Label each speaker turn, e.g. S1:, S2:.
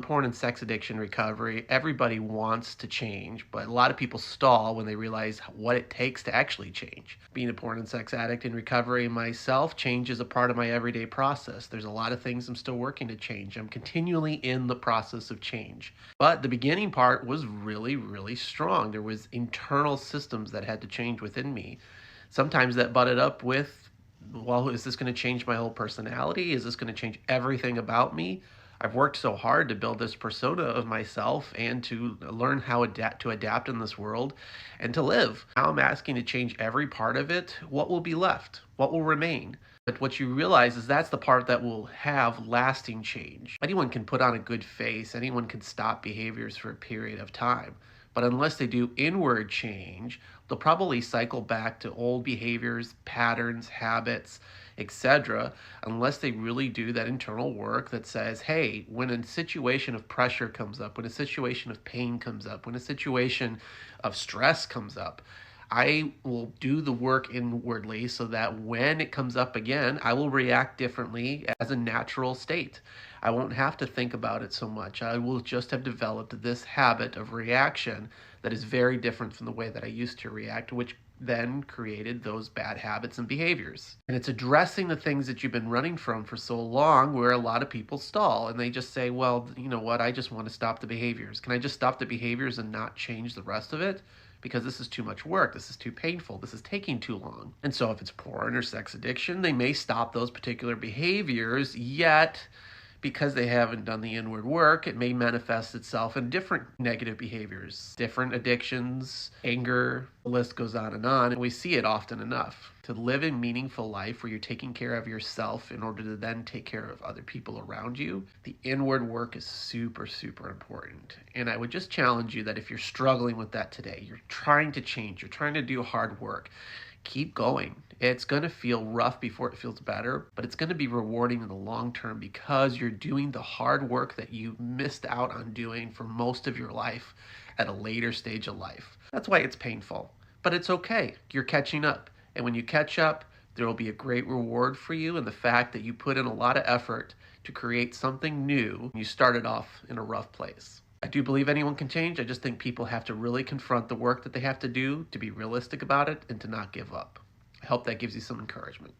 S1: Porn and sex addiction recovery, everybody wants to change, but a lot of people stall when they realize what it takes to actually change. Being a porn and sex addict in recovery myself, change is a part of my everyday process. There's a lot of things I'm still working to change. I'm continually in the process of change. But the beginning part was really, really strong. There was internal systems that had to change within me. Sometimes that butted up with, well, is this going to change my whole personality? Is this going to change everything about me? I've worked so hard to build this persona of myself and to learn how to adapt in this world and to live. Now I'm asking to change every part of it. What will be left? What will remain? But what you realize is that's the part that will have lasting change. Anyone can put on a good face, anyone can stop behaviors for a period of time. But unless they do inward change, they'll probably cycle back to old behaviors, patterns, habits, etc., unless they really do that internal work that says, hey, when a situation of pressure comes up, when a situation of pain comes up, when a situation of stress comes up, I will do the work inwardly so that when it comes up again, I will react differently as a natural state. I won't have to think about it so much. I will just have developed this habit of reaction that is very different from the way that I used to react, which then created those bad habits and behaviors. And it's addressing the things that you've been running from for so long where a lot of people stall and they just say, well, you know what, I just want to stop the behaviors. Can I just stop the behaviors and not change the rest of it? Because this is too much work, this is too painful, this is taking too long. And so if it's porn or sex addiction, they may stop those particular behaviors, yet because they haven't done the inward work, it may manifest itself in different negative behaviors, different addictions, anger, the list goes on, and we see it often enough. To live a meaningful life where you're taking care of yourself in order to then take care of other people around you, the inward work is super, super important. And I would just challenge you that if you're struggling with that today, you're trying to change, you're trying to do hard work, keep going. It's going to feel rough before it feels better, but it's going to be rewarding in the long term because you're doing the hard work that you missed out on doing for most of your life at a later stage of life. That's why it's painful, but it's okay. You're catching up. And when you catch up, there will be a great reward for you in the fact that you put in a lot of effort to create something new. You started off in a rough place. I do believe anyone can change. I just think people have to really confront the work that they have to do to be realistic about it and to not give up. I hope that gives you some encouragement.